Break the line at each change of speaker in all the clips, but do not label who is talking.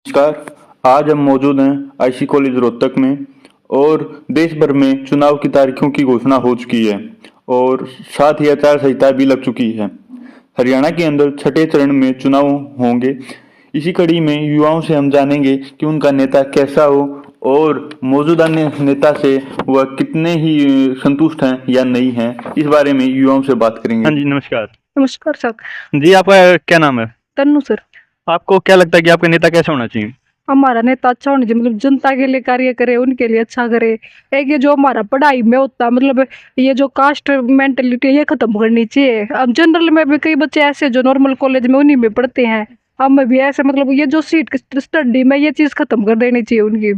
नमस्कार। आज हम मौजूद हैं आईसी कॉलेज रोहतक में और देश भर में चुनाव की तारीखों की घोषणा हो चुकी है और साथ ही आचार संहिता भी लग चुकी है। हरियाणा के अंदर छठे चरण में चुनाव होंगे। इसी कड़ी में युवाओं से हम जानेंगे कि उनका नेता कैसा हो और मौजूदा नेता से वह कितने ही संतुष्ट हैं या नहीं हैं। इस बारे में युवाओं से बात करेंगे।
हाँ जी, नमस्कार।
नमस्कार सर।
जी, आपका क्या नाम है?
तन्नू सर।
आपको क्या लगता है कि आपका नेता कैसा होना चाहिए?
हमारा नेता अच्छा होना चाहिए, मतलब जनता के लिए कार्य करे, उनके लिए अच्छा करे। एक ये जो हमारा पढ़ाई में होता है, मतलब ये जो कास्ट मेंटेलिटी ये खत्म करनी चाहिए। अब जनरल में भी कई बच्चे ऐसे जो नॉर्मल कॉलेज में उन्हीं में पढ़ते हैं, हम भी ऐसे, मतलब ये जो सीट स्टडी में ये चीज़ खत्म कर देनी चाहिए उनकी।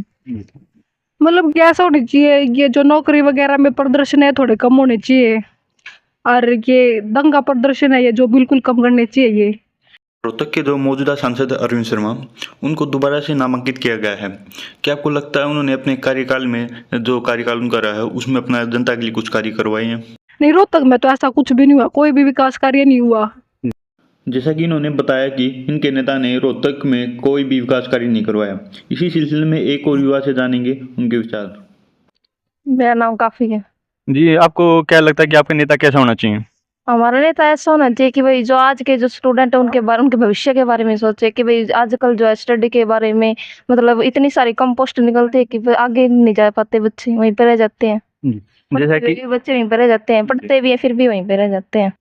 मतलब कि ऐसा होनी चाहिए, ये जो नौकरी वगैरह में प्रदर्शन है थोड़े कम होने चाहिए, और ये दंगा प्रदर्शन है ये जो बिल्कुल कम करने चाहिए। ये
रोहतक के जो मौजूदा सांसद अरविंद शर्मा, उनको दोबारा से नामांकित किया गया है। क्या आपको लगता है उन्होंने अपने कार्यकाल में, जो कार्यकाल उनका रहा है, उसमें अपना जनता के लिए कुछ कार्य करवाए हैं?
नहीं, रोहतक में तो ऐसा कुछ भी नहीं हुआ, कोई भी विकास कार्य नहीं हुआ।
जैसा कि इन्होंने बताया कि इनके नेता ने रोहतक में कोई भी विकास कार्य नहीं करवाया। इसी सिलसिले में एक और युवा से जानेंगे उनके विचार।
मेरा नाम काफी है।
जी, आपको क्या लगता है कि आपका नेता कैसा होना चाहिए?
हमारा नेता ऐसा होना चाहिए कि भाई जो आज के जो स्टूडेंट है उनके भविष्य के बारे में सोचे, कि भाई आजकल जो है स्टडी के बारे में, मतलब इतनी सारी कम पोस्ट निकलती है कि फिर आगे नहीं जा पाते, बच्चे वहीं पे रह जाते हैं।
जैसा कि
बच्चे वहीं पे रह जाते हैं, पढ़ते भी है फिर भी वहीं पे रह जाते हैं।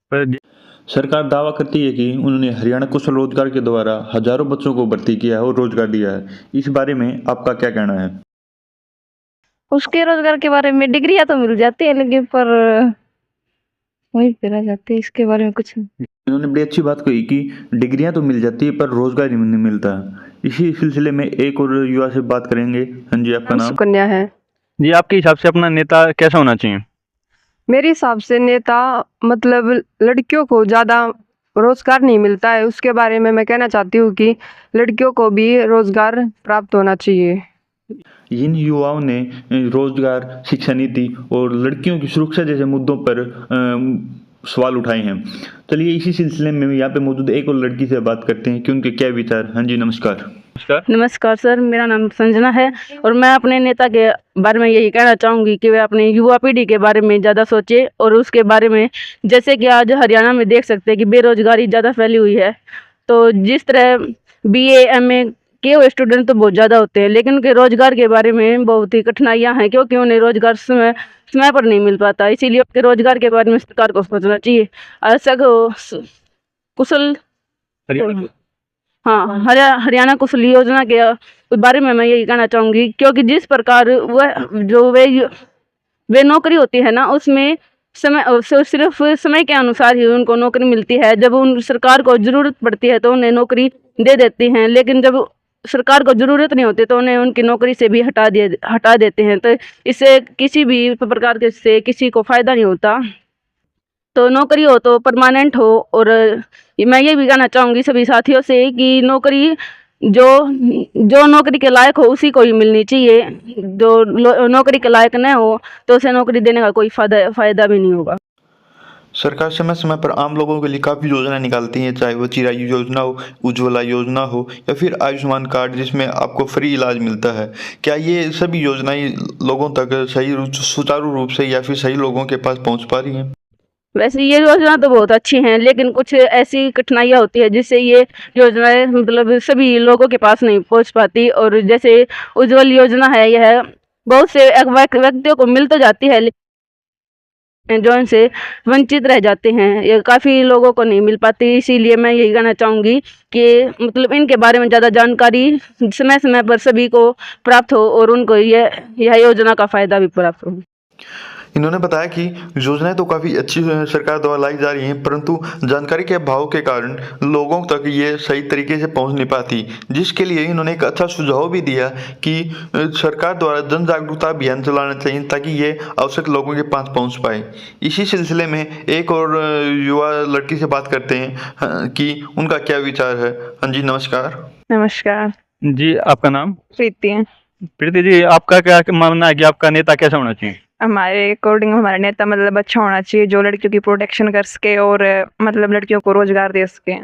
सरकार दावा करती है कि उन्होंने हरियाणा कौशल रोजगार के द्वारा हजारों बच्चों को भर्ती किया है और रोजगार दिया है। इस बारे में आपका क्या कहना है?
उसके रोजगार के बारे में डिग्रियां तो मिल जाती है, लेकिन पर वहीं पे रह जाते हैं, इसके बारे में कुछ नहीं।
इन्होंने बड़ी अच्छी बात कही कि डिग्रियां तो मिल जाती है पर रोजगार ही नहीं मिलता। इसी सिलसिले में एक और युवा से बात करेंगे। हाँ जी, आपका नाम?
सुकन्या है।
जी, आपके हिसाब से अपना नेता कैसा होना चाहिए?
मेरे हिसाब से नेता, मतलब लड़कियों को ज़्यादा रोजगार नहीं मिलता है, उसके बारे में मैं कहना चाहती हूँ कि लड़कियों को भी रोजगार प्राप्त होना चाहिए।
इन युवाओं ने रोजगार, शिक्षा नीति और लड़कियों की सुरक्षा जैसे मुद्दों पर सवाल उठाए हैं। चलिए इसी सिलसिले में यहाँ पे मौजूद एक और लड़की से बात करते हैं कि उनके क्या विचार। हाँ जी, नमस्कार।
नमस्कार सर, मेरा नाम संजना है और मैं अपने नेता के बारे में यही कहना चाहूँगी कि वे अपनी युवा पीढ़ी के बारे में ज़्यादा सोचे और उसके बारे में, जैसे कि आज हरियाणा में देख सकते हैं कि बेरोजगारी ज़्यादा फैली हुई है। तो जिस तरह BA MA के हुए स्टूडेंट तो बहुत ज़्यादा होते हैं, लेकिन उनके रोजगार के बारे में बहुत ही कठिनाइयाँ हैं, क्योंकि उन्हें रोजगार समय पर नहीं मिल पाता। इसीलिए उनके रोजगार के बारे में सरकार को सोचना चाहिए। ऐसा कुशल हाँ, हरियाणा कौशल योजना के बारे में मैं यही कहना चाहूँगी, क्योंकि जिस प्रकार वे नौकरी होती है ना, उसमें सिर्फ समय के अनुसार ही उनको नौकरी मिलती है। जब उन सरकार को ज़रूरत पड़ती है तो उन्हें नौकरी दे देती हैं, लेकिन जब सरकार को ज़रूरत नहीं होती तो उन्हें उनकी नौकरी से भी हटा देते हैं। तो इससे किसी भी प्रकार के से किसी को फ़ायदा नहीं होता। तो नौकरी हो तो परमानेंट हो। और मैं ये भी कहना चाहूँगी सभी साथियों से कि नौकरी जो जो नौकरी के लायक हो उसी को ही मिलनी चाहिए। जो नौकरी के लायक न हो तो उसे नौकरी देने का कोई फ़ायदा भी नहीं होगा।
सरकार समय समय पर आम लोगों के लिए काफ़ी योजनाएं निकालती हैं, चाहे वो चिरायु योजना हो, उज्ज्वला योजना हो या फिर आयुष्मान कार्ड जिसमें आपको फ्री इलाज मिलता है। क्या ये सभी योजनाएं लोगों तक सुचारू रूप से या फिर सही लोगों के पास पहुंच पा रही हैं?
वैसे ये योजना तो बहुत अच्छी हैं, लेकिन कुछ ऐसी कठिनाइयाँ होती है जिससे ये योजनाएं मतलब सभी लोगों के पास नहीं पहुंच पाती। और जैसे उज्ज्वल योजना है, यह बहुत से व्यक्तियों को मिल तो जाती है, लेकिन जो इनसे वंचित रह जाते हैं, ये काफ़ी लोगों को नहीं मिल पाती। इसीलिए मैं यही कहना चाहूँगी कि मतलब इनके बारे में ज़्यादा जानकारी समय समय पर सभी को प्राप्त हो और उनको यह योजना का फ़ायदा भी प्राप्त हो।
इन्होंने बताया कि योजनाएं तो काफ़ी अच्छी सरकार द्वारा लाई जा रही हैं, परंतु जानकारी के अभाव के कारण लोगों तक ये सही तरीके से पहुंच नहीं पाती, जिसके लिए इन्होंने एक अच्छा सुझाव भी दिया कि सरकार द्वारा जन जागरूकता अभियान चलाना चाहिए ताकि ये आवश्यक लोगों के पास पहुंच पाए। इसी सिलसिले में एक और युवा लड़की से बात करते हैं कि उनका क्या विचार है। हाँ जी, नमस्कार।
नमस्कार।
जी, आपका नाम?
प्रीति है।
प्रीति जी, आपका क्या मानना है कि आपका नेता कैसा होना चाहिए?
हमारे अकॉर्डिंग हमारा नेता मतलब अच्छा होना चाहिए, जो लड़कियों की प्रोटेक्शन कर सके और मतलब लड़कियों को रोजगार दे सके।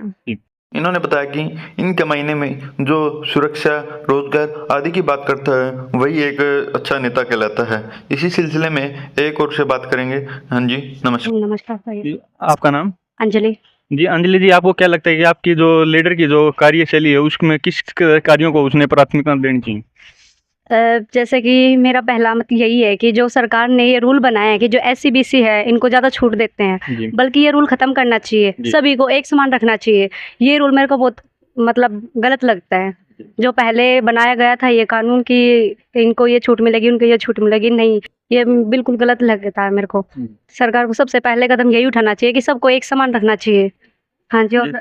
इन्होंने बताया कि इनके महीने में जो सुरक्षा, रोजगार आदि की बात करता है वही एक अच्छा नेता कहलाता है। इसी सिलसिले में एक और से बात करेंगे। हाँ जी, नमस्कार।
नमस्कार भाई।
जी, आपका नाम?
अंजलि।
जी अंजलि जी, आपको क्या लगता है कि आपकी जो लीडर की जो कार्यशैली है उसमें किस कार्यों को उसने प्राथमिकता देनी चाहिए?
जैसे कि मेरा पहला मत यही है कि जो सरकार ने ये रूल बनाया है कि जो एससीबीसी है इनको ज़्यादा छूट देते हैं,
जी
बल्कि ये रूल ख़त्म करना चाहिए,
जी।
सभी को एक समान रखना चाहिए। ये रूल मेरे को बहुत मतलब गलत लगता है। जो पहले बनाया गया था ये कानून कि इनको ये छूट मिलेगी, उनको ये छूट मिलेगी, नहीं, ये बिल्कुल गलत लगता है मेरे को। सरकार को सबसे पहले कदम यही उठाना चाहिए कि सबको एक समान रखना चाहिए। हाँ जी, और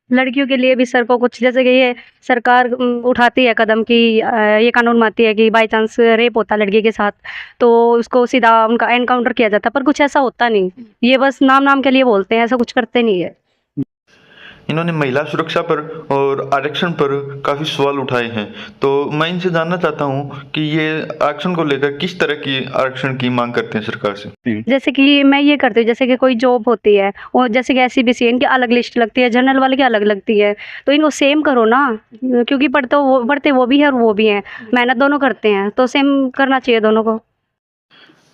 लड़कियों के लिए भी सर को कुछ जैसे कि ये सरकार उठाती है कदम कि ये कानून बनाती है कि बाई चांस रेप होता है लड़की के साथ तो उसको सीधा उनका एनकाउंटर किया जाता है, पर कुछ ऐसा होता नहीं। ये बस नाम के लिए बोलते हैं, ऐसा कुछ करते नहीं है।
इन्होंने महिला सुरक्षा पर और आरक्षण पर काफ़ी सवाल उठाए हैं, तो मैं इनसे जानना चाहता हूँ कि ये आरक्षण को लेकर किस तरह की आरक्षण की मांग करते हैं सरकार से।
जैसे कि मैं ये करती हूँ, जैसे कि कोई जॉब होती है और जैसे कि एससीबीसी इनकी अलग लिस्ट लगती है, जनरल वाले की अलग लगती है, तो इनको सेम करो ना, क्योंकि पढ़ते वो भी है और वो भी हैं, मेहनत दोनों करते हैं, तो सेम करना चाहिए दोनों को।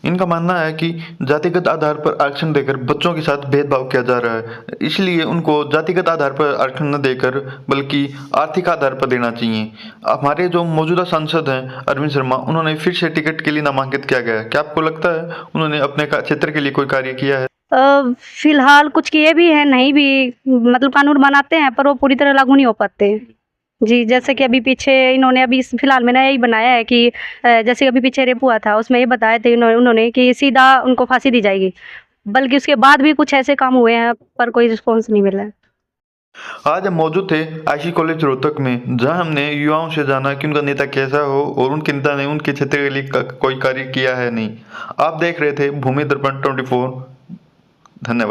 इनका मानना है कि जातिगत आधार पर आरक्षण देकर बच्चों के साथ भेदभाव किया जा रहा है, इसलिए उनको जातिगत आधार पर आरक्षण न देकर बल्कि आर्थिक आधार पर देना चाहिए। हमारे जो मौजूदा सांसद हैं अरविंद शर्मा, उन्होंने फिर से टिकट के लिए नामांकित किया गया है। क्या आपको लगता है उन्होंने अपने क्षेत्र के लिए कोई कार्य किया है?
फिलहाल कुछ किए भी हैं, नहीं भी, मतलब कानून बनाते हैं पर वो पूरी तरह लागू नहीं हो पाते। जी, जैसे कि अभी पीछे इन्होंने अभी फिलहाल में नया यही बनाया है कि जैसे अभी पीछे रेप हुआ था उसमें ये बताए थे उन्होंने कि सीधा उनको फांसी दी जाएगी, बल्कि उसके बाद भी कुछ ऐसे काम हुए हैं पर कोई रिस्पॉन्स नहीं मिला है।
आज हम मौजूद थे आईसी कॉलेज रोहतक में, जहां हमने युवाओं से जाना कि उनका नेता कैसा हो और उनके नेता ने उनके क्षेत्र के लिए कोई कार्य किया है नहीं। आप देख रहे थे भूमि दर्पण 24। धन्यवाद।